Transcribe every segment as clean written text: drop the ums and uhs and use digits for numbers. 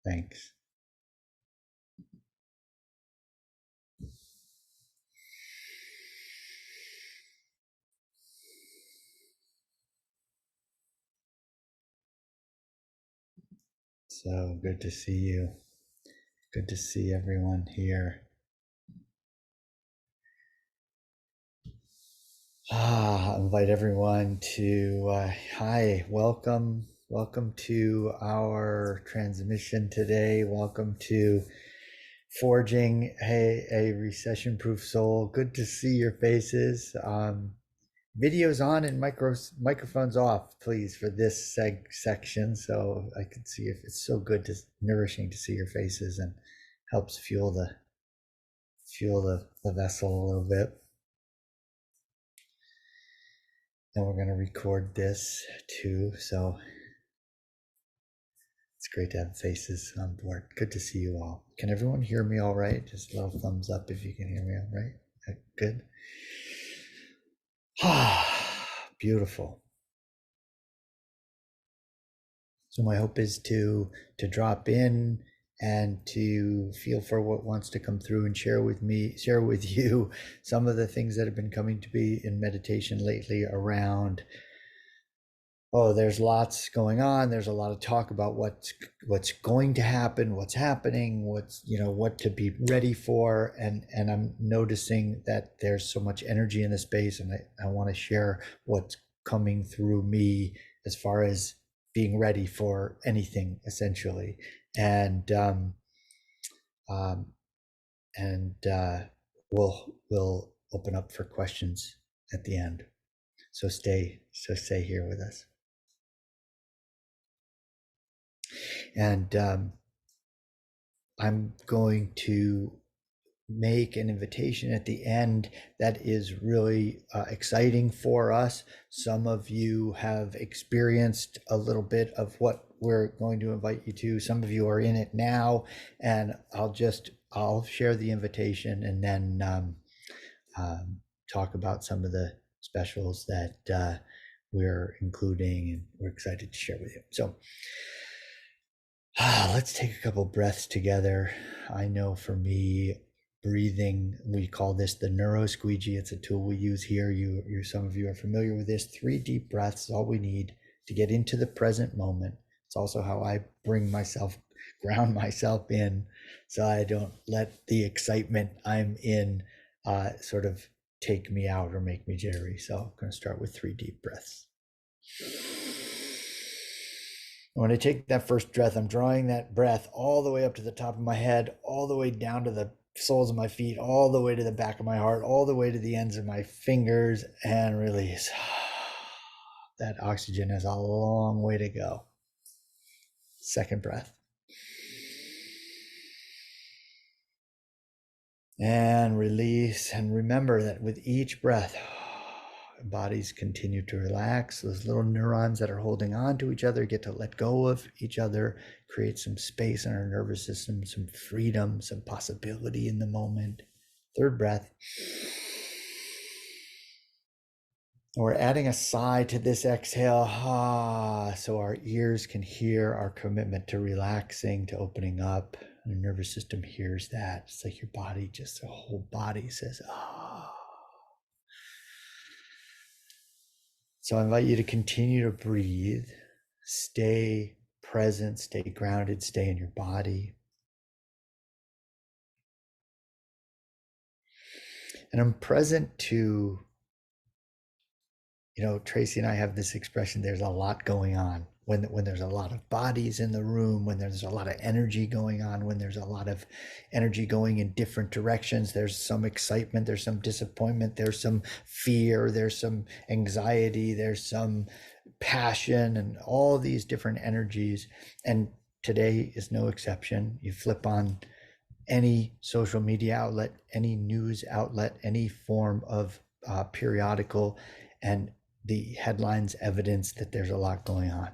Thanks. So good to see you. Good to see everyone here. Invite everyone to, hi, welcome to our transmission today. Welcome to Forging a Recession-Proof Soul. Good to see your faces. Videos on and microphones off, please, for this section, so I can see if it's so good to nourishing to see your faces and helps fuel the vessel a little bit. And we're going to record this too, so it's great to have faces on board. Good to see you all. Can everyone hear me all right? Just a little thumbs up if you can hear me all right. Good. Beautiful. So my hope is to drop in and to feel for what wants to come through and share with you some of the things that have been coming to me in meditation lately around, there's lots going on. There's a lot of talk about what's going to happen, what's happening, what to be ready for. And I'm noticing that there's so much energy in the space, and I want to share what's coming through me as far as being ready for anything, essentially. And we'll open up for questions at the end. So stay here with us. And I'm going to make an invitation at the end that is really exciting for us. Some of you have experienced a little bit of what we're going to invite you to. Some of you are in it now, and I'll share the invitation and then talk about some of the specials that we're including and we're excited to share with you. So let's take a couple breaths together. I know for me, breathing, we call this the neuro squeegee. It's a tool we use here. Some of you are familiar with this. 3 deep breaths is all we need to get into the present moment. It's also how I ground myself in, so I don't let the excitement I'm in sort of take me out or make me jittery. So I'm going to start with 3 deep breaths. When I take that first breath, I'm drawing that breath all the way up to the top of my head, all the way down to the soles of my feet, all the way to the back of my heart, all the way to the ends of my fingers, and release. That oxygen has a long way to go. Second breath. And release. And remember that with each breath, bodies continue to relax. Those little neurons that are holding on to each other get to let go of each other, create some space in our nervous system, some freedom, some possibility in the moment. Third breath. We're adding a sigh to this exhale, so our ears can hear our commitment to relaxing, to opening up. And the nervous system hears that. It's like your body, just the whole body says, ah. So I invite you to continue to breathe, stay present, stay grounded, stay in your body. And I'm present to, Tracy and I have this expression, there's a lot going on. When there's a lot of bodies in the room, when there's a lot of energy going on, when there's a lot of energy going in different directions, there's some excitement, there's some disappointment, there's some fear, there's some anxiety, there's some passion, and all these different energies. And today is no exception. You flip on any social media outlet, any news outlet, any form of periodical, and the headlines evidence that there's a lot going on.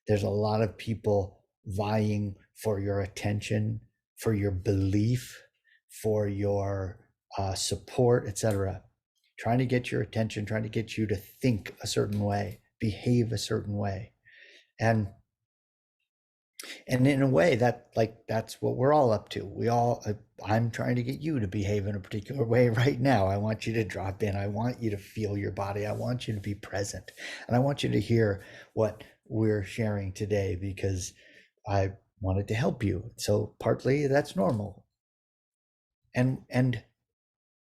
There's a lot of people vying for your attention, for your belief, for your support, etc. Trying to get your attention, trying to get you to think a certain way, behave a certain way. And And in a way that's what we're all up to. I'm trying to get you to behave in a particular way right now. I want you to drop in. I want you to feel your body. I want you to be present. And I want you to hear what we're sharing today because I wanted to help you. So partly that's normal. And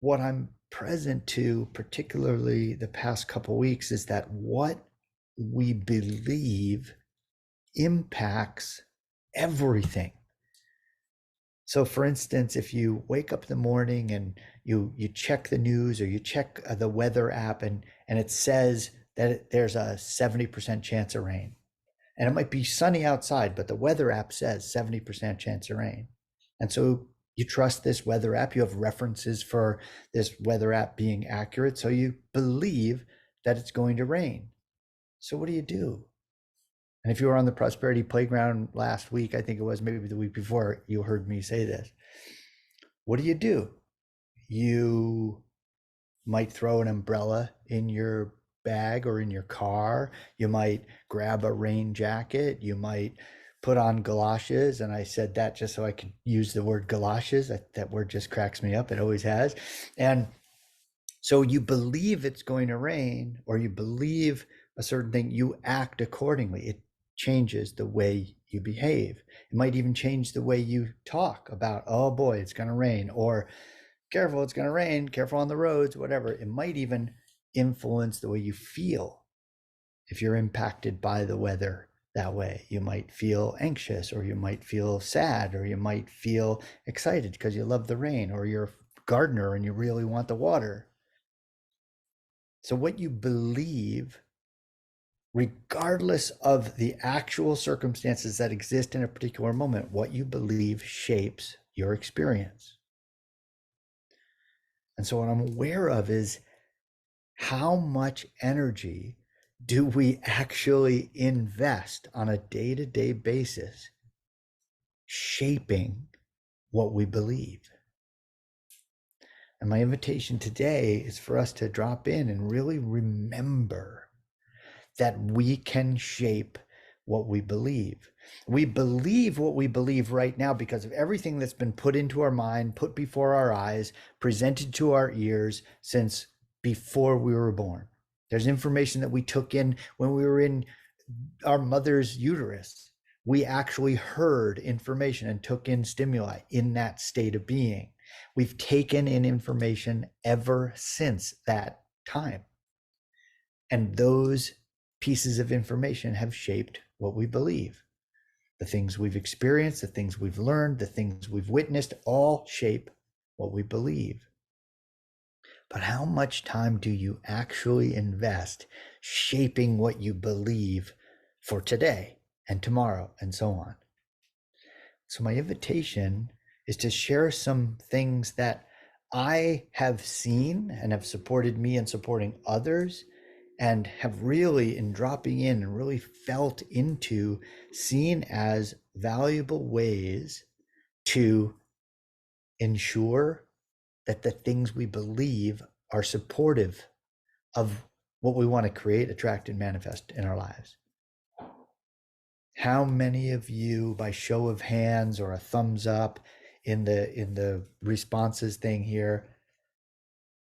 what I'm present to, particularly the past couple weeks, is that what we believe impacts everything. So, for instance, if you wake up in the morning and you check the news or you check the weather app and it says that there's a 70% chance of rain, and it might be sunny outside, but the weather app says 70% chance of rain, and so you trust this weather app. You have references for this weather app being accurate, so you believe that it's going to rain. So, what do you do? And if you were on the prosperity playground last week, I think it was maybe the week before, you heard me say this. What do? You might throw an umbrella in your bag or in your car. You might grab a rain jacket. You might put on galoshes. And I said that just so I could use the word galoshes. That word just cracks me up. It always has. And so you believe it's going to rain, or you believe a certain thing, you act accordingly. It changes the way you behave. It might even change the way you talk about, oh boy, it's going to rain, or careful, it's going to rain, careful on the roads, whatever. It might even influence the way you feel. If you're impacted by the weather that way, you might feel anxious, or you might feel sad, or you might feel excited because you love the rain, or you're a gardener and you really want the water. So what you believe, regardless of the actual circumstances that exist in a particular moment, what you believe shapes your experience. And so what I'm aware of is how much energy do we actually invest on a day-to-day basis shaping what we believe. And my invitation today is for us to drop in and really remember that we can shape what we believe. We believe what we believe right now because of everything that's been put into our mind, put before our eyes, presented to our ears since before we were born. There's information that we took in when we were in our mother's uterus. We actually heard information and took in stimuli in that state of being. We've taken in information ever since that time. And those pieces of information have shaped what we believe. The things we've experienced, the things we've learned, the things we've witnessed, all shape what we believe. But how much time do you actually invest shaping what you believe for today and tomorrow and so on? So my invitation is to share some things that I have seen and have supported me in supporting others, and have really, in dropping in and really felt into, seen as valuable ways to ensure that the things we believe are supportive of what we want to create, attract, and manifest in our lives. How many of you, by show of hands or a thumbs up in the responses thing here,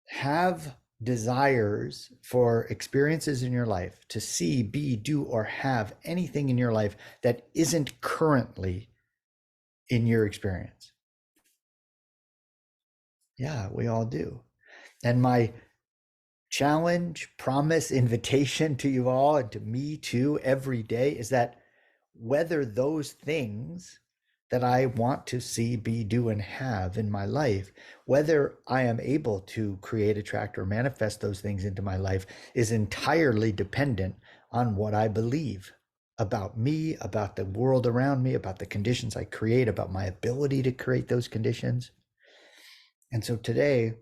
have desires for experiences in your life, to see, be, do, or have anything in your life that isn't currently in your experience? Yeah, we all do. And my challenge, promise, invitation to you all, and to me too, every day, is that whether those things that I want to see, be, do, and have in my life, whether I am able to create, attract, or manifest those things into my life, is entirely dependent on what I believe about me, about the world around me, about the conditions I create, about my ability to create those conditions. And so today, I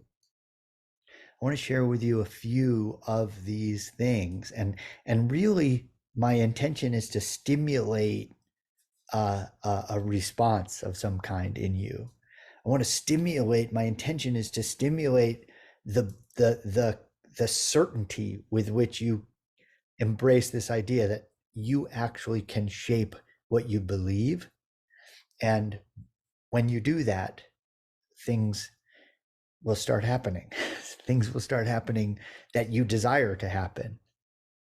want to share with you a few of these things, and really my intention is to stimulate a response of some kind in you. I want to stimulate. My intention is to stimulate the certainty with which you embrace this idea that you actually can shape what you believe. And when you do that, things will start happening. Things will start happening that you desire to happen.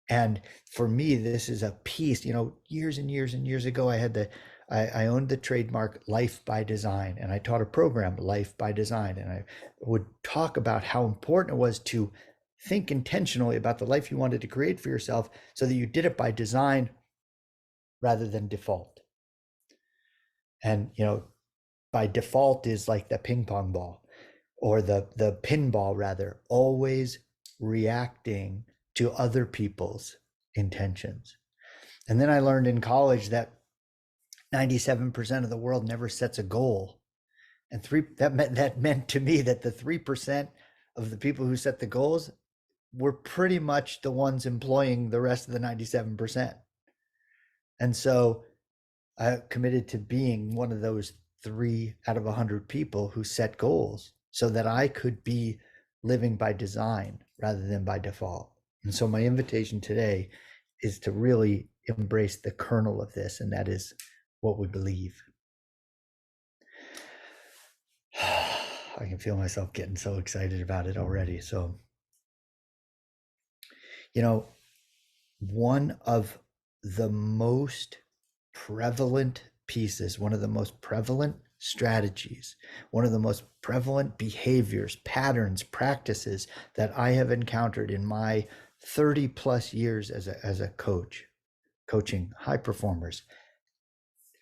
And for me, this is a piece, years and years and years ago, I owned the trademark Life by Design, and I taught a program, Life by Design. And I would talk about how important it was to think intentionally about the life you wanted to create for yourself so that you did it by design rather than default. And, by default is like the ping pong ball or the pinball, rather, always reacting to other people's intentions. And then I learned in college that 97% of the world never sets a goal. And that meant to me that the 3% of the people who set the goals were pretty much the ones employing the rest of the 97%. And so I committed to being one of those 3 out of 100 people who set goals so that I could be living by design rather than by default. And so my invitation today is to really embrace the kernel of this, and that is what we believe. I can feel myself getting so excited about it already. So, one of the most prevalent pieces, one of the most prevalent strategies, one of the most prevalent behaviors, patterns, practices that I have encountered in my 30 plus years as a coach, coaching high performers,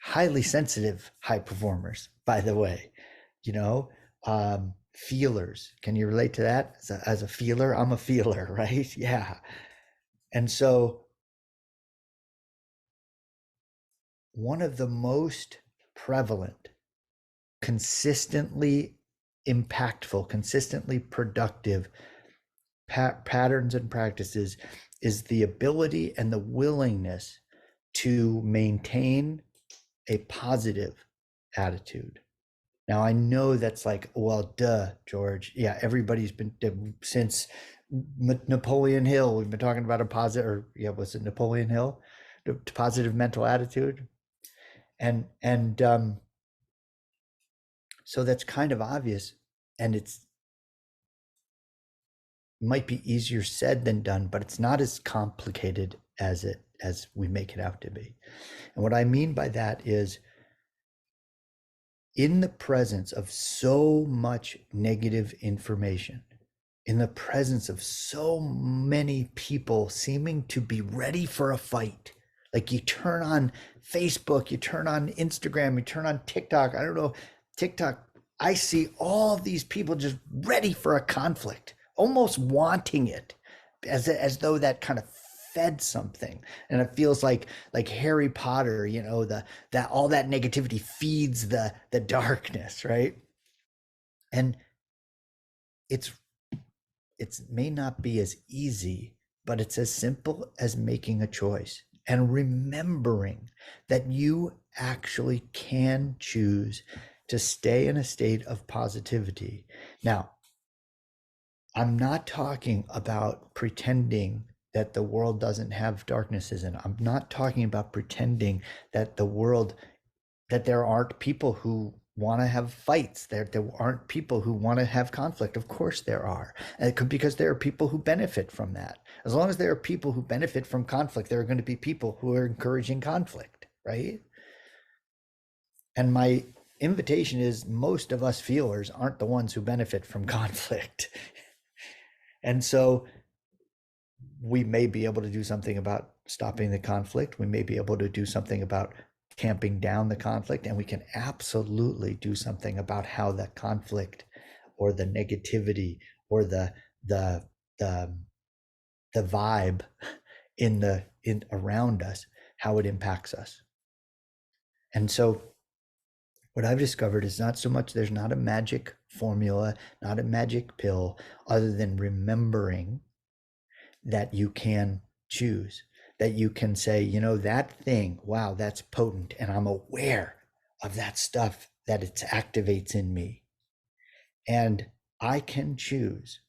highly sensitive high performers, by the way, feelers. Can you relate to that? As a feeler? I'm a feeler, right? Yeah. And so one of the most prevalent, consistently impactful, consistently productive patterns and practices is the ability and the willingness to maintain a positive attitude. Now, I know that's like, well, duh, George. Yeah, everybody's been, since Napoleon Hill, we've been talking about a positive, or yeah, was it Napoleon Hill? The positive mental attitude. And so that's kind of obvious, and it might be easier said than done, but it's not as complicated as we make it out to be. And what I mean by that is, in the presence of so much negative information, in the presence of so many people seeming to be ready for a fight, like you turn on Facebook, you turn on Instagram, you turn on TikTok, I don't know, TikTok, I see all these people just ready for a conflict, almost wanting it, as though that kind of fed something. And it feels like Harry Potter, that all that negativity feeds the darkness, right? And it may not be as easy, but it's as simple as making a choice and remembering that you actually can choose to stay in a state of positivity. Now, I'm not talking about pretending that the world doesn't have darknesses in it. I'm not talking about pretending that that there aren't people who want to have fights. There aren't people who want to have conflict. Of course there are. Because there are people who benefit from that. As long as there are people who benefit from conflict, there are going to be people who are encouraging conflict, right? And my invitation is, most of us feelers aren't the ones who benefit from conflict. And so we may be able to do something about stopping the conflict. We may be able to do something about tamping down the conflict, and we can absolutely do something about how the conflict or the negativity or the vibe in around us, how it impacts us. And so what I've discovered is not so much, there's not a magic formula, not a magic pill, other than remembering that you can choose, that you can say, that thing, wow, that's potent. And I'm aware of that stuff that it activates in me. And I can choose.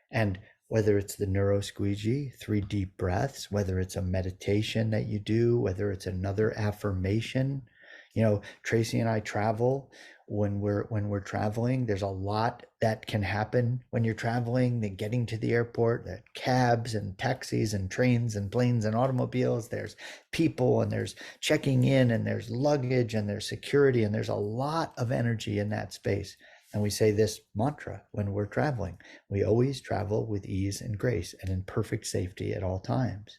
And whether it's the neuro squeegee, 3 deep breaths, whether it's a meditation that you do, whether it's another affirmation. Tracy and I travel. When we're traveling, there's a lot that can happen when you're traveling. The getting to the airport, the cabs and taxis and trains and planes and automobiles. There's people and there's checking in and there's luggage and there's security and there's a lot of energy in that space. And we say this mantra when we're traveling: we always travel with ease and grace and in perfect safety at all times.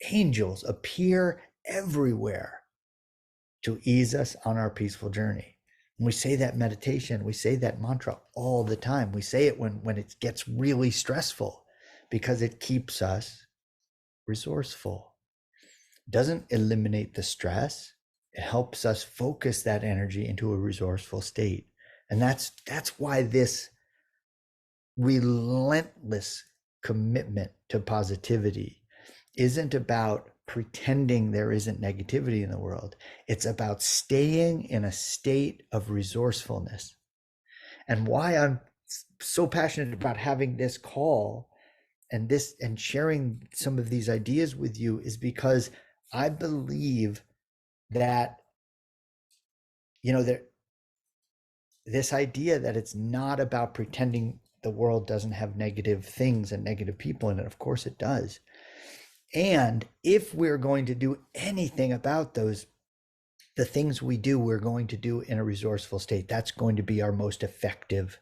Angels appear everywhere to ease us on our peaceful journey. When we say that meditation, we say that mantra all the time. We say it when it gets really stressful because it keeps us resourceful. It doesn't eliminate the stress. It helps us focus that energy into a resourceful state. And that's why this relentless commitment to positivity isn't about pretending there isn't negativity in the world. It's about staying in a state of resourcefulness. And why I'm so passionate about having this call and sharing some of these ideas with you is because I believe that, there, this idea that it's not about pretending the world doesn't have negative things and negative people in it. Of course it does. And if we're going to do anything about those, the things we do, we're going to do in a resourceful state. That's going to be our most effective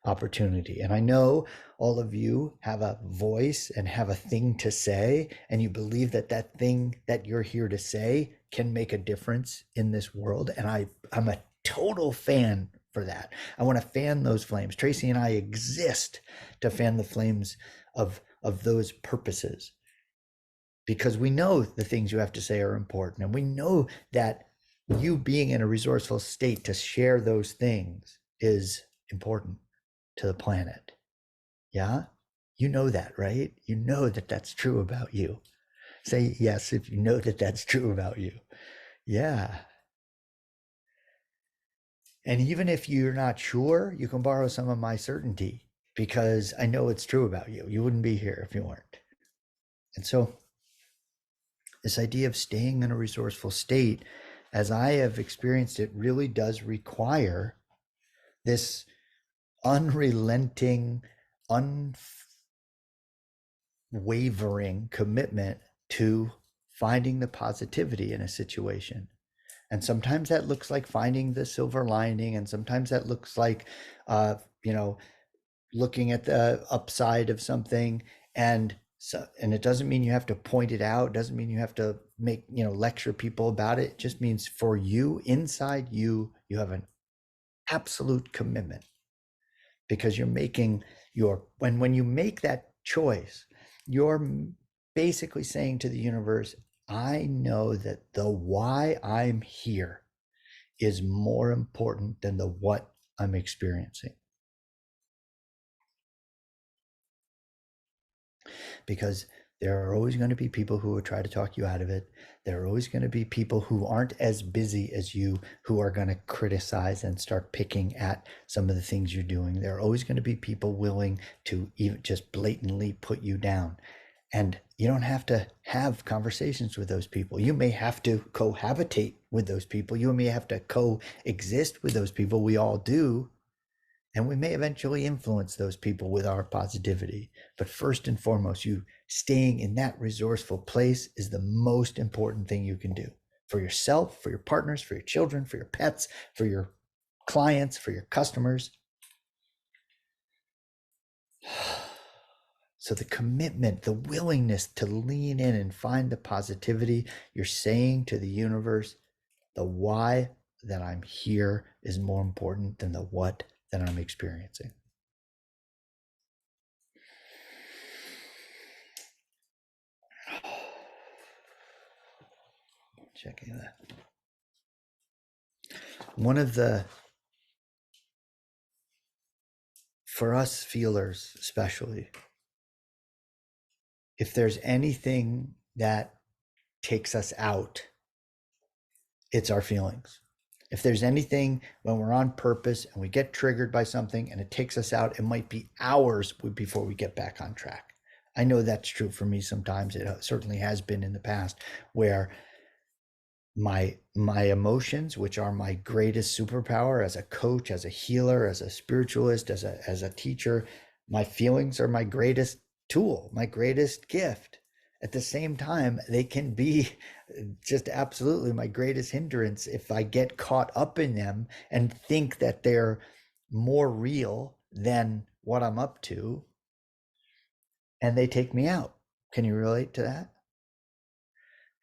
opportunity. And I know all of you have a voice and have a thing to say, and you believe that that thing that you're here to say can make a difference in this world. And I'm a total fan for that. I want to fan those flames. Tracy and I exist to fan the flames of those purposes, because we know the things you have to say are important, and we know that you being in a resourceful state to share those things is important to the planet. Yeah? You know that, right? You know that that's true about you. Say yes if you know that that's true about you. Yeah. And even if you're not sure, you can borrow some of my certainty, because I know it's true about you. You wouldn't be here if you weren't. And so, this idea of staying in a resourceful state, as I have experienced it, really does require this unrelenting, unwavering commitment to finding the positivity in a situation. And sometimes that looks like finding the silver lining, and sometimes that looks like, uh, you know, looking at the upside of something. And it doesn't mean you have to point it out. It doesn't mean you have to lecture people about it. It just means for you, inside you, you have an absolute commitment, because you're making when you make that choice, you're basically saying to the universe, I know that the why I'm here is more important than the what I'm experiencing. Because there are always going to be people who will try to talk you out of it. There are always going to be people who aren't as busy as you who are going to criticize and start picking at some of the things you're doing. There are always going to be people willing to even just blatantly put you down. And you don't have to have conversations with those people. You may have to cohabitate with those people. You may have to coexist with those people. We all do. And we may eventually influence those people with our positivity. But first and foremost, you staying in that resourceful place is the most important thing you can do for yourself, for your partners, for your children, for your pets, for your clients, for your customers. So the commitment, the willingness to lean in and find the positivity, you're saying to the universe, the why that I'm here is more important than the what that I'm experiencing. Checking that. One of the, for us feelers especially, if there's anything that takes us out, it's our feelings. If there's anything when we're on purpose and we get triggered by something and it takes us out, it might be hours before we get back on track. I know that's true for me sometimes. It certainly has been in the past, where my emotions, which are my greatest superpower as a coach, as a healer, as a spiritualist, as a teacher, my feelings are my greatest tool, my greatest gift. At the same time, they can be just absolutely my greatest hindrance if I get caught up in them and think that they're more real than what I'm up to, and they take me out. Can you relate to that?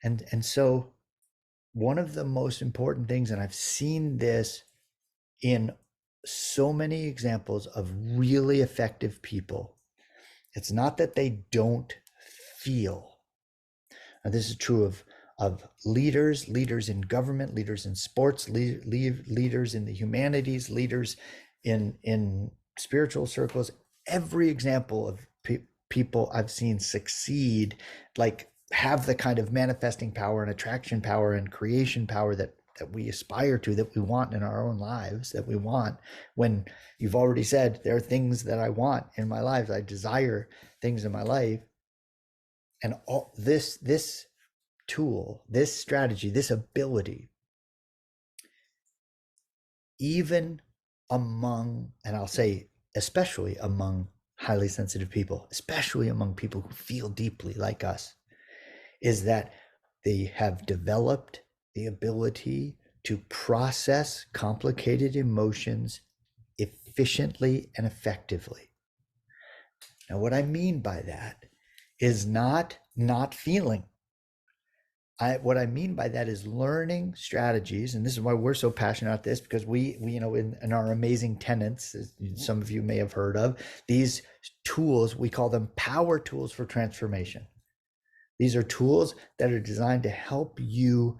And so one of the most important things, and I've seen this in so many examples of really effective people, it's not that they don't feel. And this is true of leaders in government, leaders in sports, leaders in the humanities, leaders in spiritual circles. Every example of people I've seen succeed, like have the kind of manifesting power and attraction power and creation power that we aspire to, that we want in our own lives, that we want. When you've already said there are things that I want in my life, I desire things in my life, and all this tool, this strategy, this ability, even among, and I'll say especially among highly sensitive people, especially among people who feel deeply like us, is that they have developed the ability to process complicated emotions efficiently and effectively. Now, what I mean by that is not feeling. What I mean by that is learning strategies, and this is why we're so passionate about this, because we in our amazing tenets, as some of you may have heard of, these tools, we call them power tools for transformation. These are tools that are designed to help you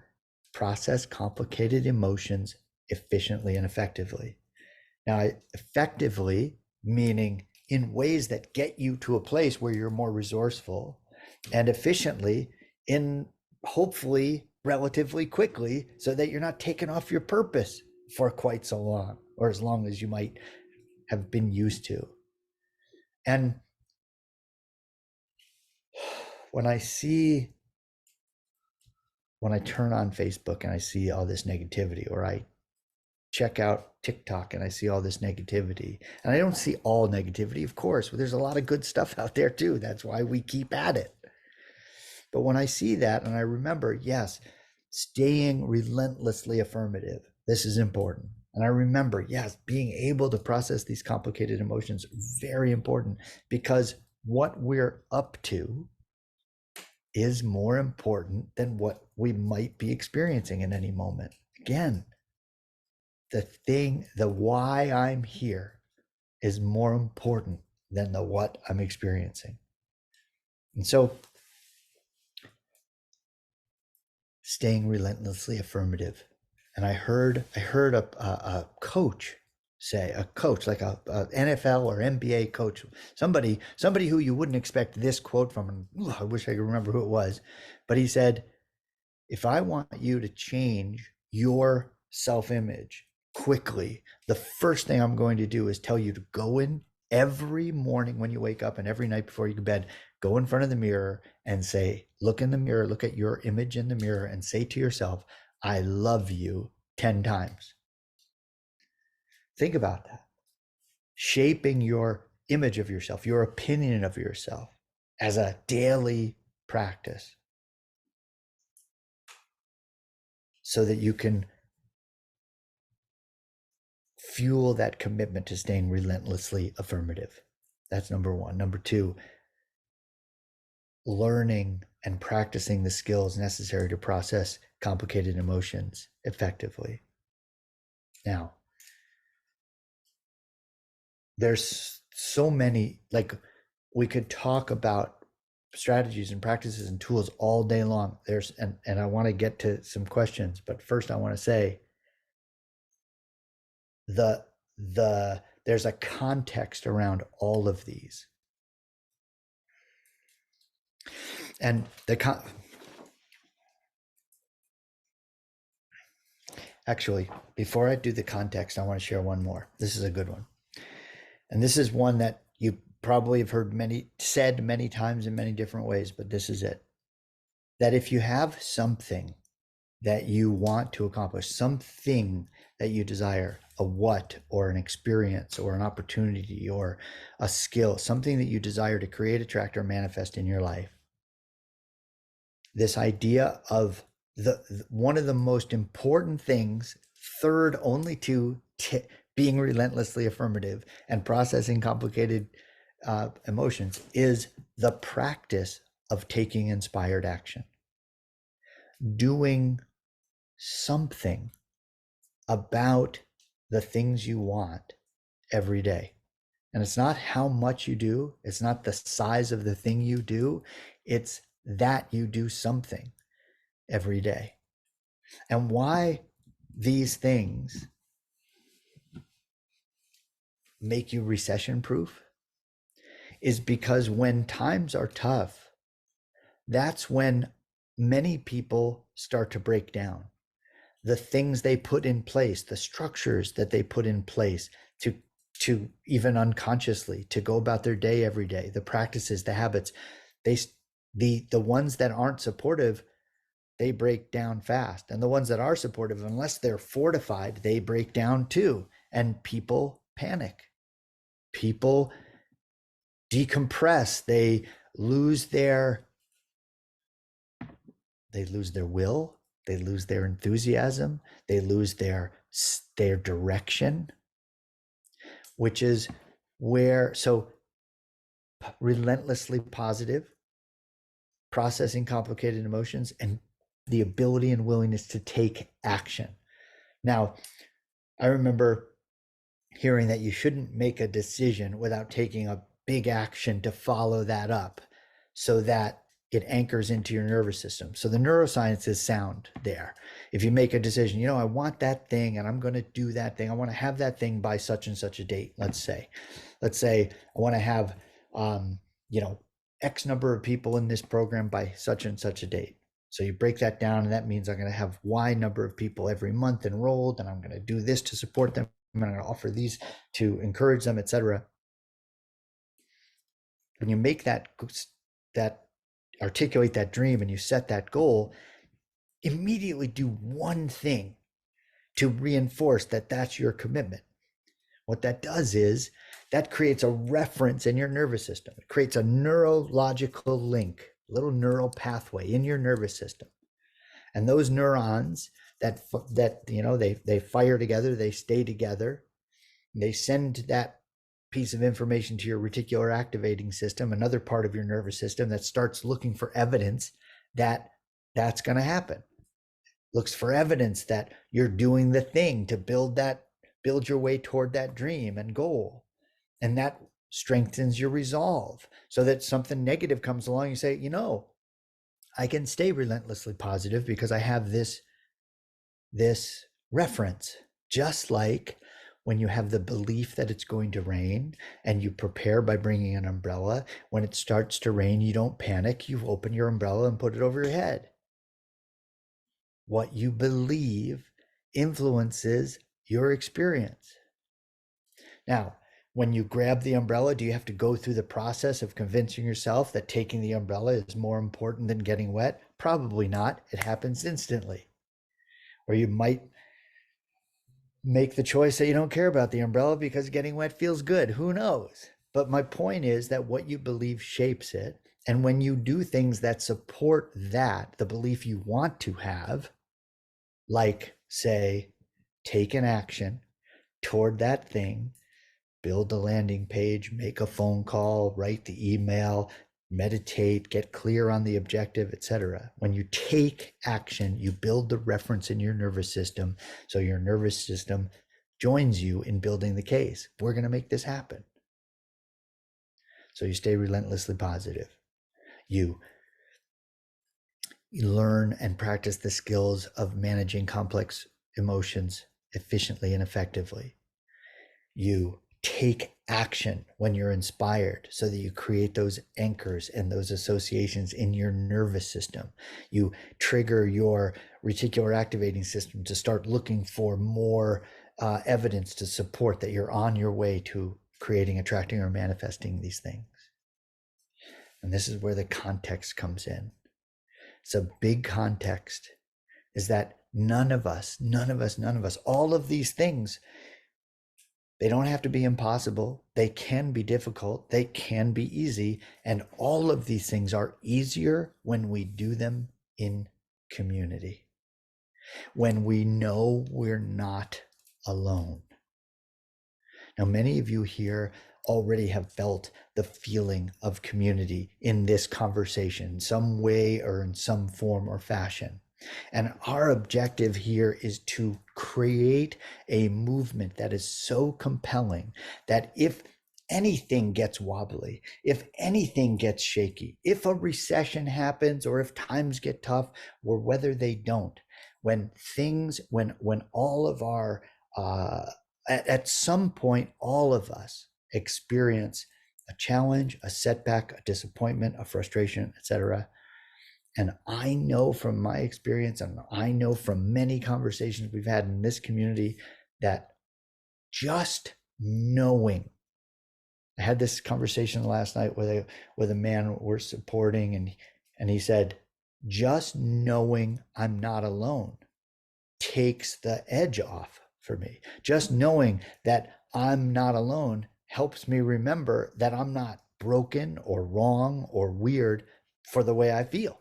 process complicated emotions efficiently and effectively. Now, effectively meaning in ways that get you to a place where you're more resourceful, and efficiently in hopefully relatively quickly, so that you're not taken off your purpose for quite so long, or as long as you might have been used to. And when I turn on Facebook and I see all this negativity, or I check out TikTok and I see all this negativity, and I don't see all negativity, of course, but there's a lot of good stuff out there too. That's why we keep at it. But when I see that and I remember, yes, staying relentlessly affirmative, this is important. And I remember, yes, being able to process these complicated emotions, very important, because what we're up to is more important than what we might be experiencing in any moment. Again, the why I'm here is more important than the what I'm experiencing. And so staying relentlessly affirmative. And I heard a coach say, a coach like a NFL or NBA coach, somebody who you wouldn't expect this quote from, and I wish I could remember who it was, but he said, if I want you to change your self-image quickly, the first thing I'm going to do is tell you to go in every morning when you wake up and every night before you go to bed, go in front of the mirror and say, look in the mirror, look at your image in the mirror and say to yourself, I love you 10 times. Think about that. Shaping your image of yourself, your opinion of yourself as a daily practice, so that you can fuel that commitment to staying relentlessly affirmative. That's number one. Number two, learning and practicing the skills necessary to process complicated emotions effectively. Now, there's so many, like, we could talk about strategies and practices and tools all day long. And I want to get to some questions, but first I want to say there's a context around all of these. And Actually, before I do the context, I want to share one more. This is a good one. And this is one that you probably have heard said many times in many different ways, but this is it. That if you have something that you want to accomplish, something that you desire, a what or an experience or an opportunity or a skill, something that you desire to create, attract, or manifest in your life, this idea of the one of the most important things, third only to being relentlessly affirmative and processing complicated emotions, is the practice of taking inspired action, doing something about the things you want every day. And it's not how much you do, it's not the size of the thing you do, it's that you do something every day. And why these things make you recession proof is because when times are tough, that's when many people start to break down. The things they put in place, the structures that they put in place to even unconsciously to go about their day every day, the practices, the habits, the ones that aren't supportive, they break down fast. And the ones that are supportive, unless they're fortified, they break down too. And people panic. People decompress. They lose their will, they lose their enthusiasm, they lose their direction, which is where, so relentlessly positive, processing complicated emotions, and the ability and willingness to take action. Now, I remember hearing that you shouldn't make a decision without taking a big action to follow that up so that it anchors into your nervous system. So the neuroscience is sound there. If you make a decision, I want that thing and I'm going to do that thing. I want to have that thing by such and such a date. Let's say I want to have, X number of people in this program by such and such a date. So you break that down, and that means I'm going to have Y number of people every month enrolled, and I'm going to do this to support them. I'm going to offer these to encourage them, etc. When you make that articulate that dream and you set that goal, immediately do one thing to reinforce that that's your commitment. What that does is that creates a reference in your nervous system. It creates a neurological link, a little neural pathway in your nervous system. And those neurons that they fire together, they stay together, they send that piece of information to your reticular activating system, another part of your nervous system that starts looking for evidence that that's going to happen. Looks for evidence that you're doing the thing to build your way toward that dream and goal. And that strengthens your resolve so that something negative comes along, you say, I can stay relentlessly positive because I have this reference. Just like when you have the belief that it's going to rain and you prepare by bringing an umbrella, when it starts to rain, you don't panic. You open your umbrella and put it over your head. What you believe influences your experience. Now, when you grab the umbrella, do you have to go through the process of convincing yourself that taking the umbrella is more important than getting wet? Probably not. It happens instantly. Or you might make the choice that you don't care about the umbrella because getting wet feels good. Who knows? But my point is that what you believe shapes it. And when you do things that support that, the belief you want to have, like, say, take an action toward that thing, build the landing page, make a phone call, write the email, meditate, get clear on the objective, etc. When you take action, you build the reference in your nervous system, so your nervous system joins you in building the case. We're going to make this happen. So you stay relentlessly positive. You learn and practice the skills of managing complex emotions efficiently and effectively. You take action when you're inspired so that you create those anchors and those associations in your nervous system. You trigger your reticular activating system to start looking for more evidence to support that you're on your way to creating, attracting, or manifesting these things. And this is where the context comes in. So, big context is that none of us, all of these things, they don't have to be impossible. They can be difficult. They can be easy. And all of these things are easier when we do them in community, when we know we're not alone. Now, many of you here already have felt the feeling of community in this conversation, some way or in some form or fashion. And our objective here is to create a movement that is so compelling that if anything gets wobbly, if anything gets shaky, if a recession happens, or if times get tough, or whether they don't, when all of our at some point, all of us experience a challenge, a setback, a disappointment, a frustration, etc. And I know from my experience, and I know from many conversations we've had in this community, that just knowing, I had this conversation last night with a man we're supporting, and he said, just knowing I'm not alone takes the edge off for me. Just knowing that I'm not alone helps me remember that I'm not broken or wrong or weird for the way I feel.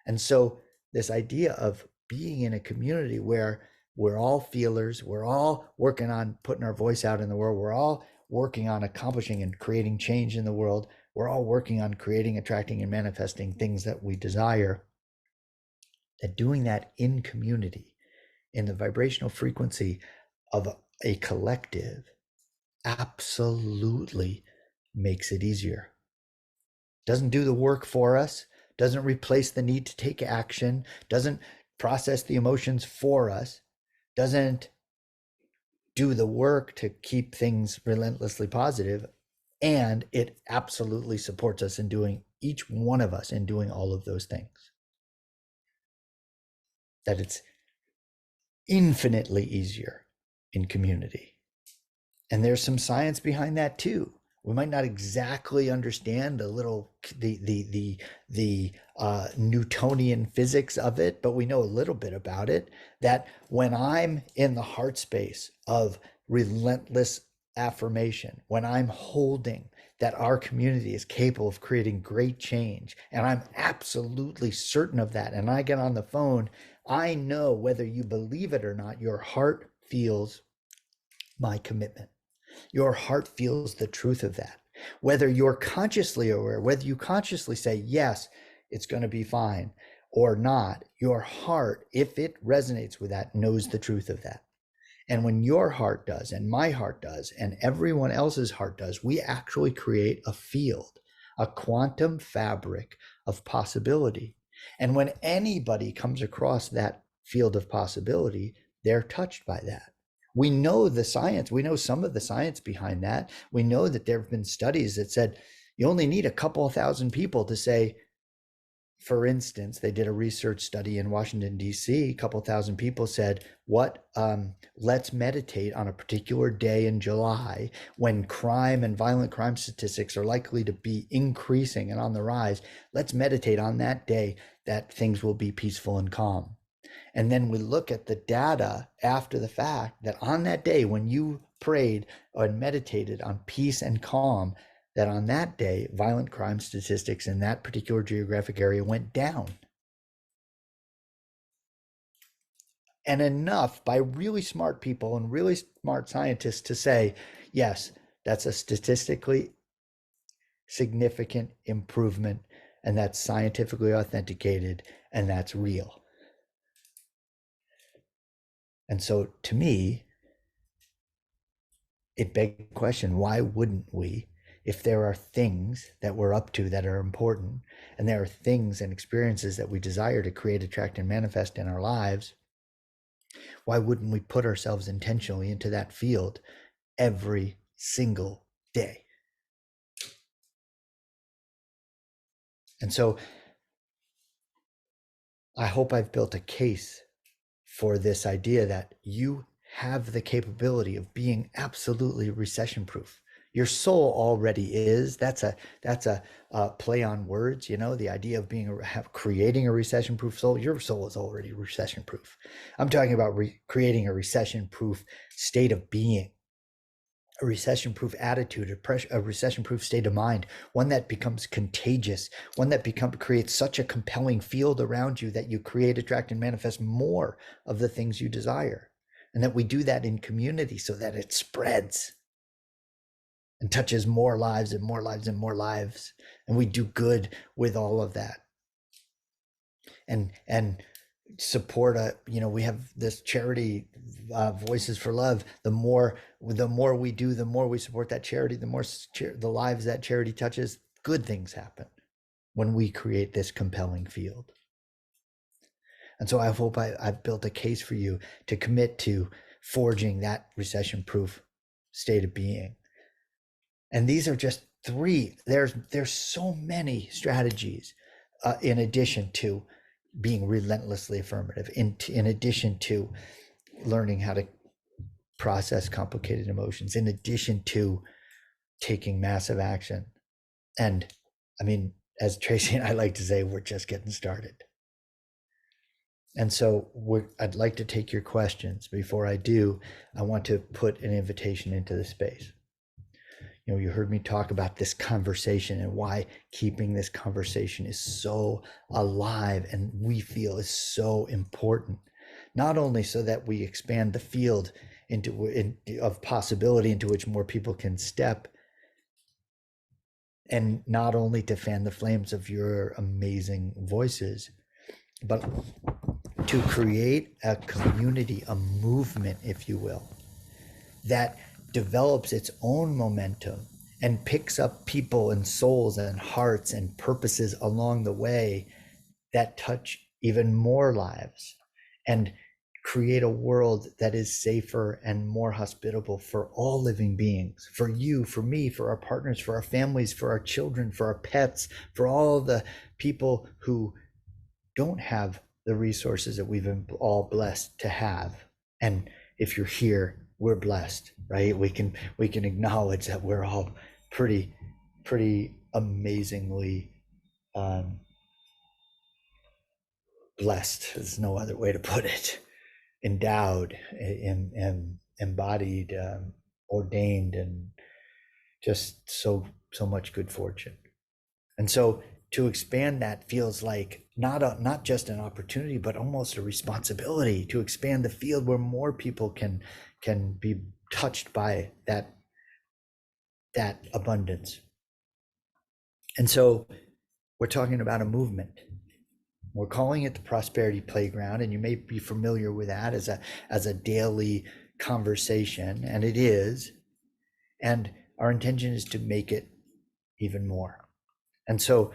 And so this idea of being in a community where we're all feelers, we're all working on putting our voice out in the world, we're all working on accomplishing and creating change in the world, we're all working on creating, attracting, and manifesting things that we desire, that doing that in community, in the vibrational frequency of a collective, absolutely makes it easier. Doesn't do the work for us, doesn't replace the need to take action, doesn't process the emotions for us, doesn't do the work to keep things relentlessly positive, and it absolutely supports us in doing, each one of us in doing all of those things. That it's infinitely easier in community. And there's some science behind that too. We might not exactly understand the Newtonian physics of it, but we know a little bit about it. That when I'm in the heart space of relentless affirmation, when I'm holding that our community is capable of creating great change, and I'm absolutely certain of that, and I get on the phone, I know, whether you believe it or not, your heart feels my commitment. Your heart feels the truth of that. Whether you're consciously aware, whether you consciously say, yes, it's going to be fine, or not, your heart, if it resonates with that, knows the truth of that. And when your heart does, and my heart does, and everyone else's heart does, we actually create a field, a quantum fabric of possibility. And when anybody comes across that field of possibility, they're touched by that. We know the science. We know some of the science behind that. We know that there have been studies that said you only need a couple of thousand people to say, for instance, they did a research study in Washington, D.C. A couple thousand people said, let's meditate on a particular day in July when crime and violent crime statistics are likely to be increasing and on the rise. Let's meditate on that day that things will be peaceful and calm. And then we look at the data after the fact that on that day when you prayed or meditated on peace and calm, that on that day, violent crime statistics in that particular geographic area went down. And enough by really smart people and really smart scientists to say, yes, that's a statistically significant improvement, and that's scientifically authenticated, and that's real. And so to me, it begs the question, why wouldn't we? If there are things that we're up to that are important, and there are things and experiences that we desire to create, attract, and manifest in our lives, why wouldn't we put ourselves intentionally into that field every single day. And so I hope I've built a case for this idea that you have the capability of being absolutely recession proof. Your soul already is. That's a play on words. You know, the idea of creating a recession proof soul. Your soul is already recession proof. I'm talking about creating a recession proof state of being, a recession proof attitude, a recession proof state of mind, one that becomes contagious, one that creates such a compelling field around you that you create, attract, and manifest more of the things you desire. And that we do that in community so that it spreads and touches more lives and more lives and more lives. And we do good with all of that. And support we have this charity, Voices for Love. The more we do, the more we support that charity, the more the lives that charity touches, good things happen when we create this compelling field. And so I hope I've built a case for you to commit to forging that recession proof state of being. And these are just three. There's so many strategies in addition to being relentlessly affirmative, in addition to learning how to process complicated emotions, in addition to taking massive action. And I mean, as Tracy and I like to say, we're just getting started. And so I'd like to take your questions. Before I do, I want to put an invitation into the space. You know, you heard me talk about this conversation and why keeping this conversation is so alive and we feel is so important. Not only so that we expand the field of possibility into which more people can step, and not only to fan the flames of your amazing voices, but to create a community, a movement, if you will, that develops its own momentum and picks up people and souls and hearts and purposes along the way that touch even more lives and create a world that is safer and more hospitable for all living beings, for you, for me, for our partners, for our families, for our children, for our pets, for all the people who don't have the resources that we've been all blessed to have. And if you're here, we're blessed, right? We can acknowledge that we're all pretty amazingly blessed. There's no other way to put it. Endowed, embodied, ordained, and just so much good fortune. And so to expand that feels like not just an opportunity, but almost a responsibility to expand the field where more people can be touched by that abundance. And so we're talking about a movement. We're calling it the Prosperity Playground, and you may be familiar with that as a daily conversation, and it is. And our intention is to make it even more. And so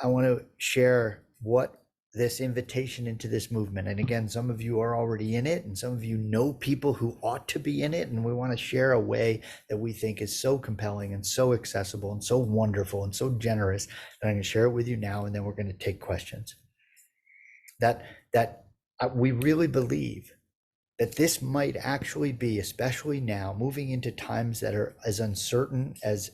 I want to share what this invitation into this movement, and again, some of you are already in it and some of you know people who ought to be in it, and we want to share a way that we think is so compelling and so accessible and so wonderful and so generous that I'm going to share it with you now, and then we're going to take questions. That we really believe that this might actually be, especially now, moving into times that are as uncertain as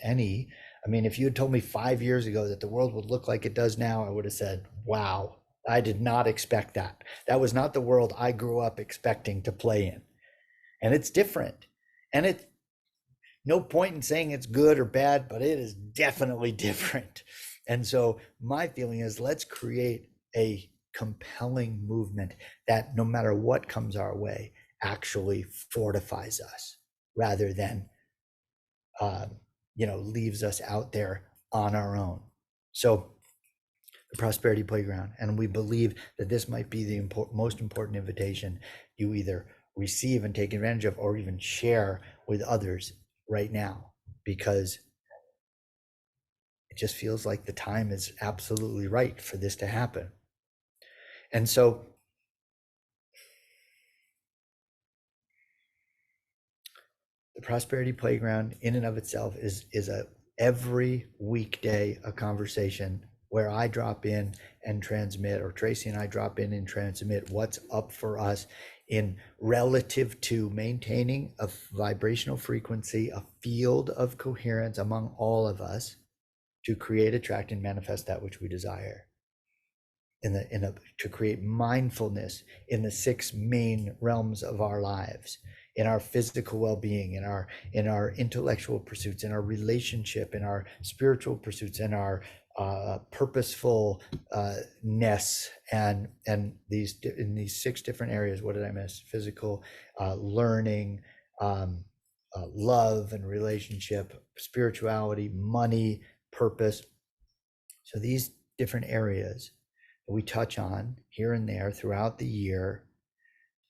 any. I mean, if you had told me 5 years ago that the world would look like it does now, I would have said, wow, I did not expect that. That was not the world I grew up expecting to play in. And it's different. And it's no point in saying it's good or bad, but it is definitely different. And so my feeling is, let's create a compelling movement that no matter what comes our way actually fortifies us rather than leaves us out there on our own. So the Prosperity Playground, and we believe that this might be the most important invitation you either receive and take advantage of or even share with others right now, because it just feels like the time is absolutely right for this to happen. And so The prosperity playground in and of itself is a every weekday a conversation where I drop in and transmit, or Tracy and I drop in and transmit what's up for us in relative to maintaining a vibrational frequency, a field of coherence among all of us to create, attract, and manifest that which we desire. To create mindfulness in the six main realms of our lives, in our physical well-being, in our intellectual pursuits, in our relationship, in our spiritual pursuits, in our purposeful ness, and these in these six different areas. What did I miss? Physical, learning, love and relationship, spirituality, money, purpose. So these different areas we touch on here and there throughout the year,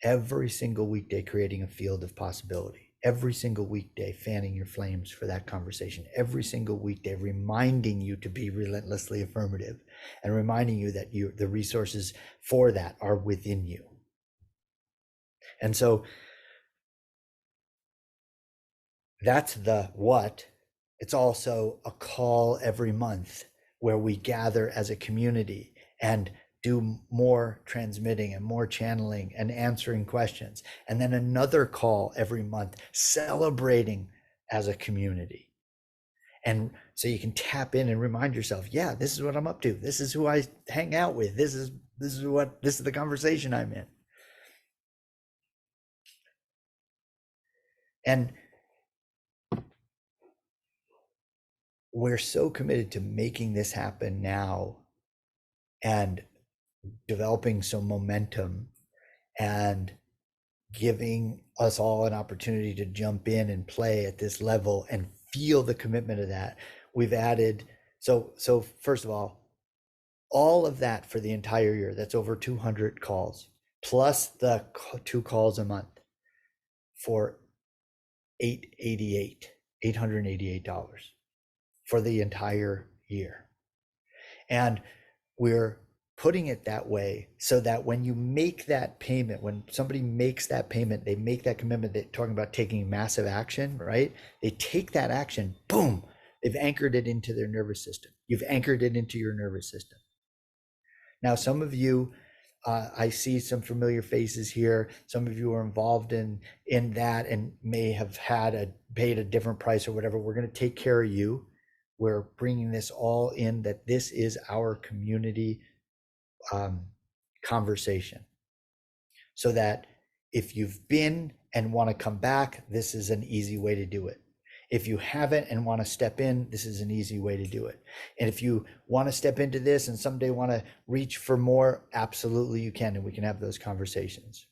every single weekday creating a field of possibility, every single weekday fanning your flames for that conversation, every single weekday reminding you to be relentlessly affirmative and reminding you that the resources for that are within you. And so that's the what. It's also a call every month where we gather as a community and do more transmitting and more channeling and answering questions. And then another call every month celebrating as a community. And so you can tap in and remind yourself, yeah, this is what I'm up to. This is who I hang out with. This is the conversation I'm in. And we're so committed to making this happen now and developing some momentum and giving us all an opportunity to jump in and play at this level and feel the commitment of that. We've added, so first of all of that for the entire year, that's over 200 calls, plus the 2 calls a month for $888 for the entire year. And we're putting it that way so that when you make that payment, when somebody makes that payment, they make that commitment, they're talking about taking massive action, right? They take that action, boom, they've anchored it into their nervous system. You've anchored it into your nervous system. Now, some of you, I see some familiar faces here. Some of you are involved in that and may have paid a different price or whatever. We're going to take care of you. We're bringing this all in, that this is our community conversation, so that if you've been and want to come back, this is an easy way to do it. If you haven't and want to step in, this is an easy way to do it. And if you want to step into this and someday want to reach for more, absolutely you can, and we can have those conversations.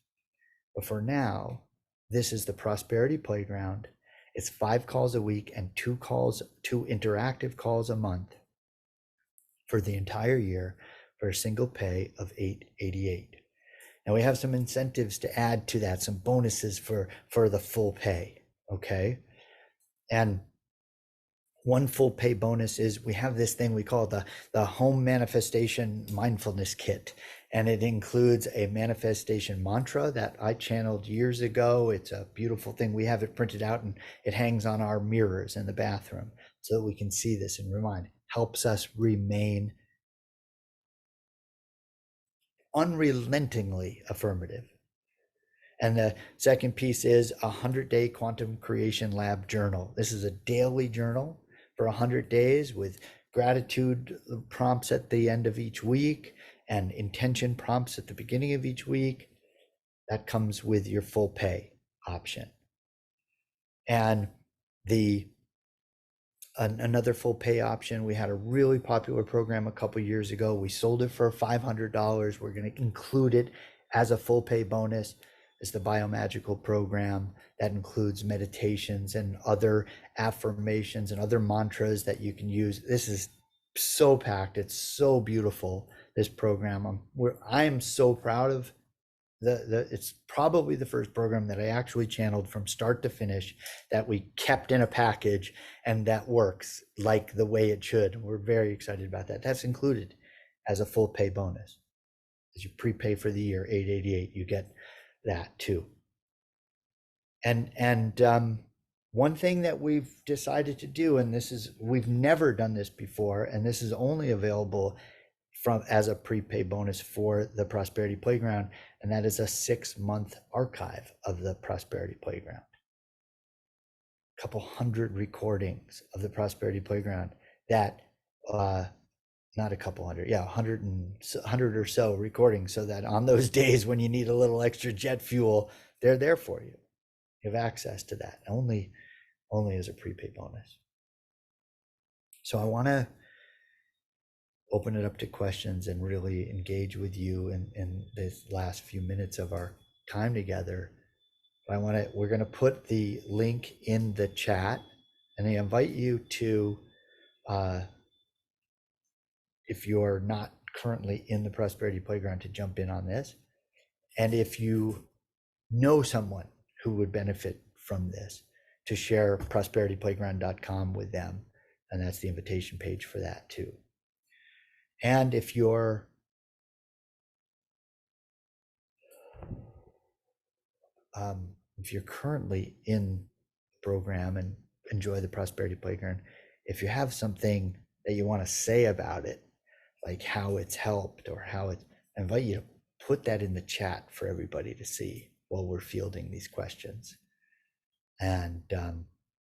But for now, this is the Prosperity Playground. It's 5 calls a week and 2 interactive calls a month for the entire year for a single pay of $888. Now we have some incentives to add to that, some bonuses for the full pay, okay? And one full pay bonus is we have this thing we call the home manifestation mindfulness kit. And it includes a manifestation mantra that I channeled years ago. It's a beautiful thing. We have it printed out and it hangs on our mirrors in the bathroom so that we can see this and remind. Helps us remain unrelentingly affirmative. And the second piece is a 100-day Quantum Creation Lab journal. This is a daily journal for 100 days with gratitude prompts at the end of each week and intention prompts at the beginning of each week. That comes with your full pay option. And another full pay option, we had a really popular program a couple years ago. We sold it for $500. We're going to include it as a full pay bonus. It's the Biomagical program that includes meditations and other affirmations and other mantras that you can use. This is so packed. It's so beautiful, this program. I'm so proud of it's probably the first program that I actually channeled from start to finish that we kept in a package and that works like the way it should. We're very excited about that. That's included as a full pay bonus. As you prepay for the year, $888, you get that too. And one thing that we've decided to do, and this is, we've never done this before, and this is only available from as a prepaid bonus for the Prosperity Playground, and that is a 6-month archive of the Prosperity Playground. A couple hundred recordings of the Prosperity Playground that, not a couple hundred, yeah, 100 or so recordings, so that on those days when you need a little extra jet fuel, they're there for you. You have access to that only as a prepaid bonus. So I want to open it up to questions and really engage with you in this last few minutes of our time together. We're going to put the link in the chat, and I invite you to, if you're not currently in the Prosperity Playground, to jump in on this. And if you know someone who would benefit from this, to share prosperityplayground.com with them. And that's the invitation page for that too. And if you're currently in the program and enjoy the Prosperity Playground, if you have something that you want to say about it, like how it's helped or how it, I invite you to put that in the chat for everybody to see while we're fielding these questions. And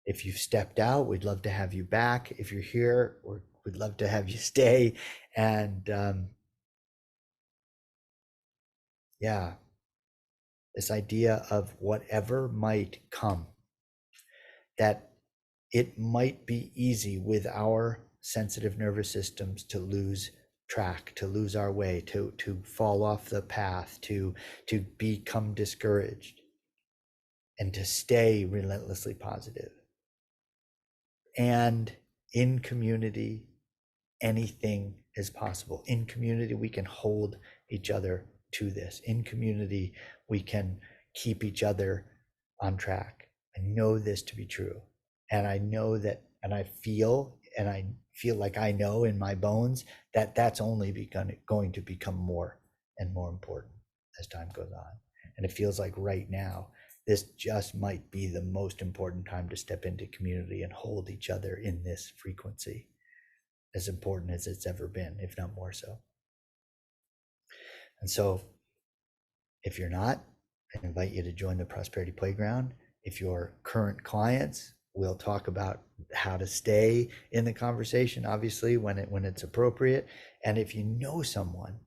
if you've stepped out, we'd love to have you back. If you're here, we'd love to have you stay. And yeah, this idea of whatever might come, that it might be easy with our sensitive nervous systems to lose track, to lose our way, to fall off the path, to become discouraged, and to stay relentlessly positive. And in community, anything is possible. In community, we can hold each other to this. In community, we can keep each other on track. I know this to be true. And I know that, and I feel like I know in my bones that that's only going to become more and more important as time goes on. And it feels like right now, this just might be the most important time to step into community and hold each other in this frequency, as important as it's ever been, if not more so. And so if you're not, I invite you to join the Prosperity Playground. If you're current clients, we'll talk about how to stay in the conversation, obviously, when it's appropriate. And if you know someone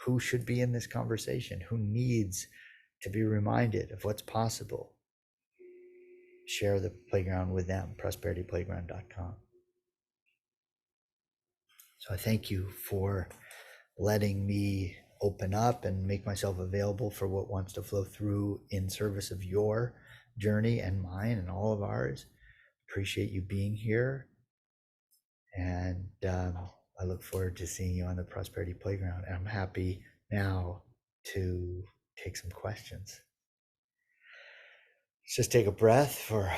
who should be in this conversation, who needs to be reminded of what's possible, share the playground with them, prosperityplayground.com. So I thank you for letting me open up and make myself available for what wants to flow through in service of your journey and mine and all of ours. Appreciate you being here. And I look forward to seeing you on the Prosperity Playground. And I'm happy now to take some questions. Let's just take a breath for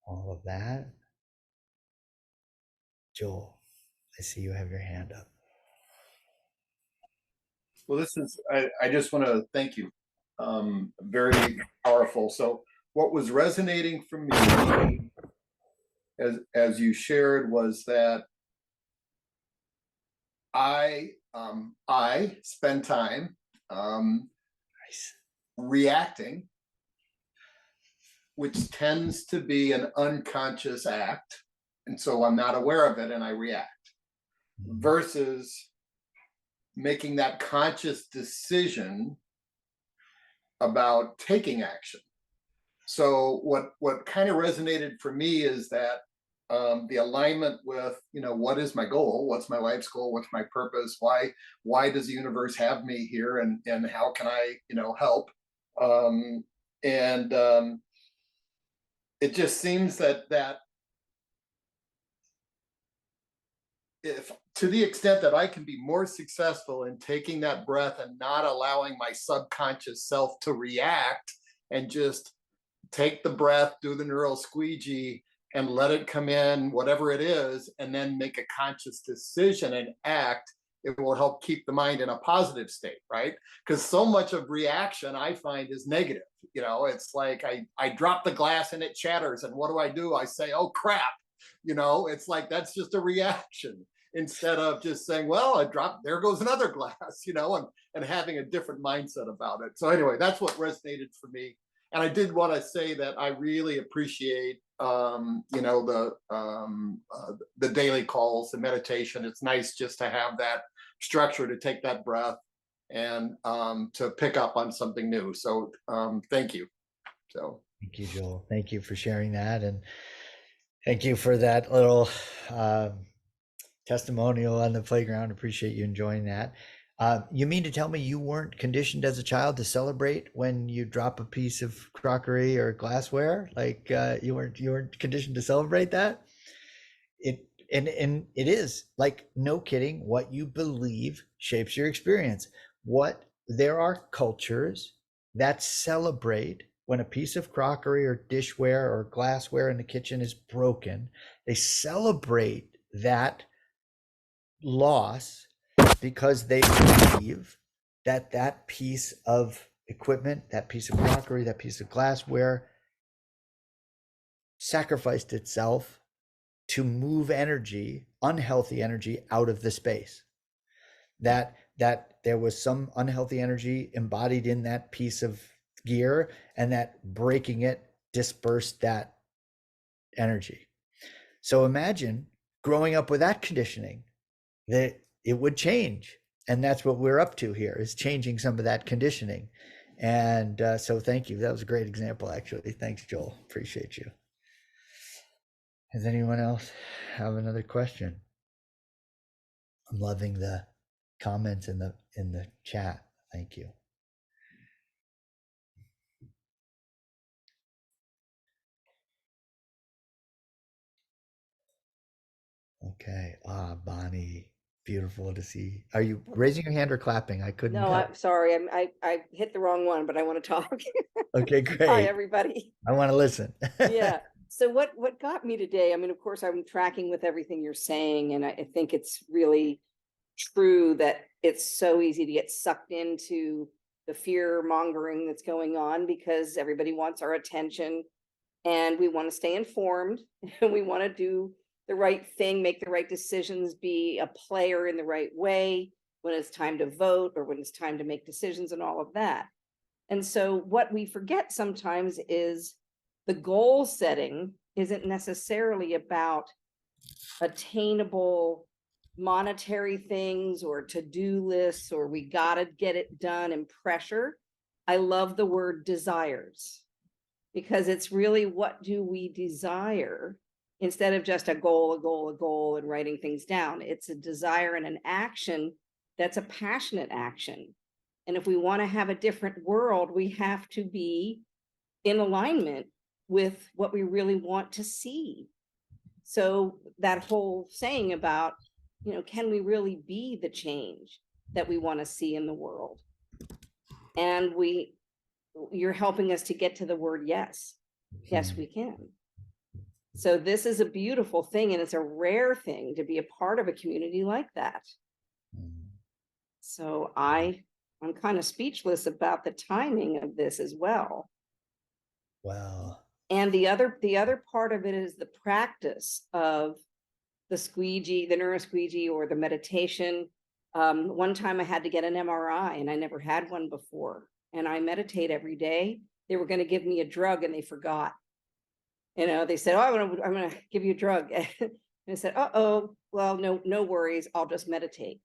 all of that. Joel, I see you have your hand up. Well, I just want to thank you. Very powerful. So what was resonating for me as you shared was that I spend time Nice. reacting, which tends to be an unconscious act. And so I'm not aware of it and I react, versus making that conscious decision about taking action. So what kind of resonated for me is that the alignment with, what is my goal? What's my life's goal? What's my purpose? Why does the universe have me here? And how can I, help? It just seems that if, to the extent that I can be more successful in taking that breath and not allowing my subconscious self to react, and just take the breath, do the neural squeegee, and let it come in, whatever it is, and then make a conscious decision and act, it will help keep the mind in a positive state, right? Because so much of reaction I find is negative. It's like I drop the glass and it shatters, and what do? I say, oh crap. It's like that's just a reaction instead of just saying, well, I dropped, there goes another glass, and having a different mindset about it. So anyway, that's what resonated for me. And I did want to say that I really appreciate the daily calls, the meditation. It's nice just to have that structure, to take that breath, and to pick up on something new. So thank you. So Thank you, Joel. Thank you for sharing that, and thank you for that little testimonial on the playground. Appreciate you enjoying that. You mean to tell me you weren't conditioned as a child to celebrate when you drop a piece of crockery or glassware? Like you weren't conditioned to celebrate that? And it is like, no kidding, what you believe shapes your experience. There are cultures that celebrate when a piece of crockery or dishware or glassware in the kitchen is broken. They celebrate that loss because they believe that that piece of equipment, that piece of crockery, that piece of glassware sacrificed itself to move energy, unhealthy energy, out of the space. That there was some unhealthy energy embodied in that piece of gear, and that breaking it dispersed that energy. So imagine growing up with that conditioning, that it would change. And that's what we're up to here, is changing some of that conditioning. And so thank you. That was a great example, actually. Thanks, Joel. Appreciate you. Does anyone else have another question? I'm loving the comments in the chat. Thank you. Okay. Bonnie, beautiful to see. Are you raising your hand or clapping? I couldn't No, tell. I'm sorry. I hit the wrong one, but I want to talk. Okay, Hi, great. everybody. I want to listen. Yeah. So what got me today? I mean, of course, I'm tracking with everything you're saying, and I think it's really true that it's so easy to get sucked into the fear mongering that's going on, because everybody wants our attention, and we want to stay informed, and we want to do the right thing, make the right decisions, be a player in the right way when it's time to vote or when it's time to make decisions and all of that. And so what we forget sometimes is the goal setting isn't necessarily about attainable monetary things or to-do lists, or we got to get it done, and pressure. I love the word desires, because it's really, what do we desire, instead of just a goal, and writing things down. It's a desire and an action that's a passionate action. And if we want to have a different world, we have to be in alignment with what we really want to see. So that whole saying about, can we really be the change that we want to see in the world? And you're helping us to get to the word yes. Yes, we can. So this is a beautiful thing, and it's a rare thing to be a part of a community like that. So I'm kind of speechless about the timing of this as well. Wow. And the other part of it is the practice of the squeegee, the neuro squeegee, or the meditation. One time I had to get an MRI, and I never had one before. And I meditate every day. They were going to give me a drug, and they forgot. They said, "Oh, I'm going to give you a drug." And I said, "Uh-oh, well, no worries. I'll just meditate."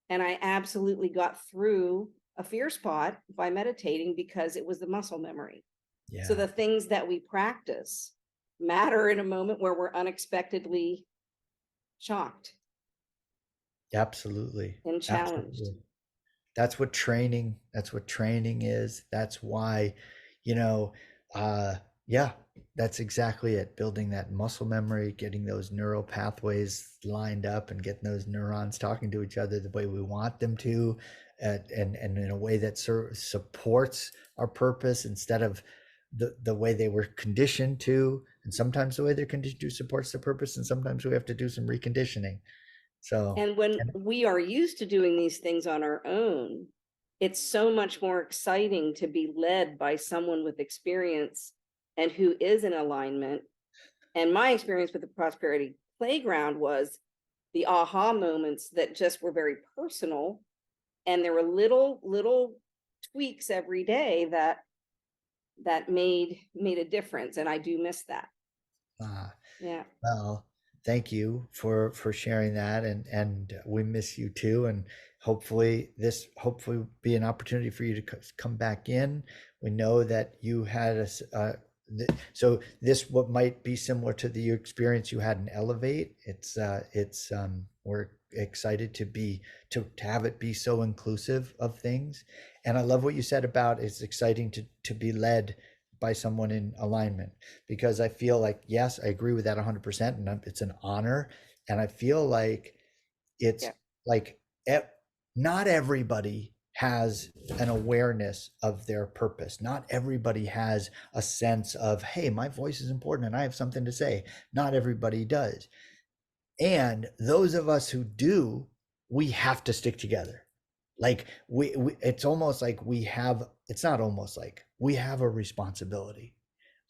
And I absolutely got through a fear spot by meditating, because it was the muscle memory. Yeah. So the things that we practice matter in a moment where we're unexpectedly shocked. Absolutely. And challenged. Absolutely. That's what training is. That's why, yeah, that's exactly it. Building that muscle memory, getting those neural pathways lined up, and getting those neurons talking to each other the way we want them to, and in a way that supports our purpose, instead of the way they were conditioned to. And sometimes the way they're conditioned to supports the purpose, and sometimes we have to do some reconditioning. So, And when and we are used to doing these things on our own, it's so much more exciting to be led by someone with experience and who is in alignment. And my experience with the Prosperity Playground was the aha moments that just were very personal. And there were little tweaks every day that made a difference. And I do miss that. uh, Yeah. well, thank you for sharing that, and we miss you too. And hopefully will be an opportunity for you to come back in. We know that you had so this what might be similar to the experience you had in Elevate. It's we're excited to have it be so inclusive of things. And I love what you said about it's exciting to be led by someone in alignment, because I feel like, yes, I agree with that 100%, and it's an honor. And I feel like it's Yeah. like not everybody has an awareness of their purpose. Not everybody has a sense of, hey, my voice is important and I have something to say. Not everybody does. And those of us who do, we have to stick together. Like we it's almost like we have, it's not almost like we have a responsibility.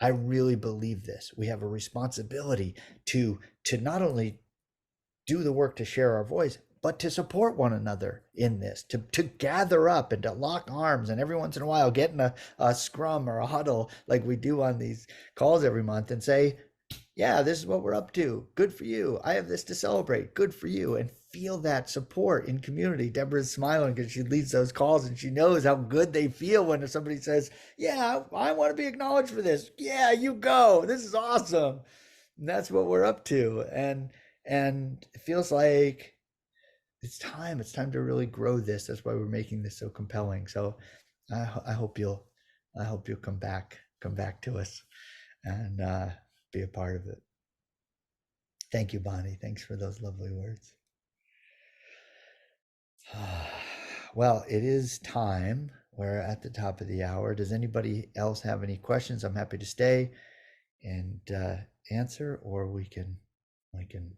I really believe this. We have a responsibility to not only do the work to share our voice, but to support one another in this, to gather up and to lock arms, and every once in a while get in a scrum or a huddle like we do on these calls every month and say, yeah, this is what we're up to. Good for you. I have this to celebrate. Good for you. And feel that support in community. Deborah's smiling because she leads those calls and she knows how good they feel when somebody says, yeah, I want to be acknowledged for this. Yeah, you go. This is awesome. And that's what we're up to. And it feels like it's time. It's time to really grow this. That's why we're making this so compelling. So I hope you'll come back to us and be a part of it. Thank you, Bonnie. Thanks for those lovely words. Well, it is time. We're at the top of the hour. Does anybody else have any questions? I'm happy to stay and answer, or we can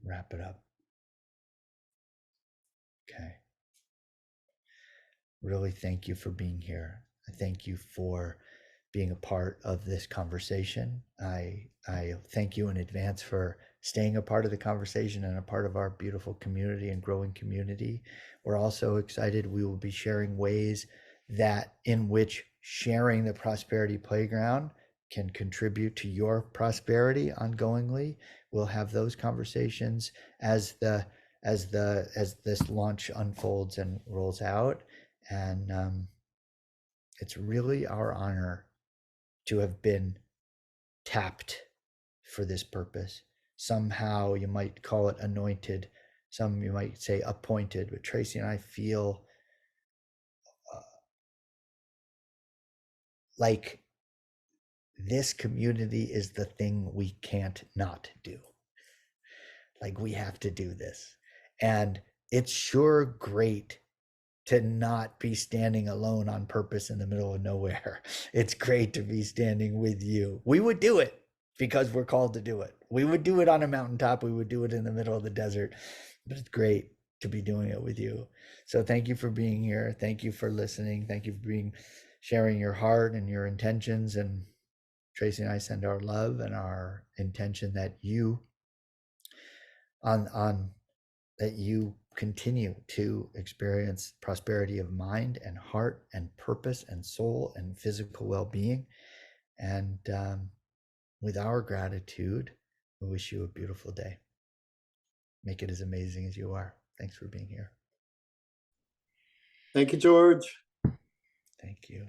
wrap it up. Okay. Really, thank you for being here. I thank you for being a part of this conversation. I thank you in advance for staying a part of the conversation and a part of our beautiful community and growing community. We're also excited. We will be sharing ways that in which sharing the Prosperity Playground can contribute to your prosperity ongoingly. We'll have those conversations as this launch unfolds and rolls out. And it's really our honor to have been tapped for this purpose. Somehow you might call it anointed, some you might say appointed, but Tracy and I feel uh, like this community is the thing we can't not do. Like we have to do this. And it's sure great to not be standing alone on purpose in the middle of nowhere. It's great to be standing with you. We would do it because we're called to do it. We would do it on a mountaintop. We would do it in the middle of the desert. But it's great to be doing it with you. So thank you for being here. Thank you for listening. Thank you for sharing your heart and your intentions. And Tracy and I send our love and our intention that you on that you continue to experience prosperity of mind and heart and purpose and soul and physical well-being. And with our gratitude, we wish you a beautiful day. Make it as amazing as you are. Thanks for being here. Thank you, George. Thank you.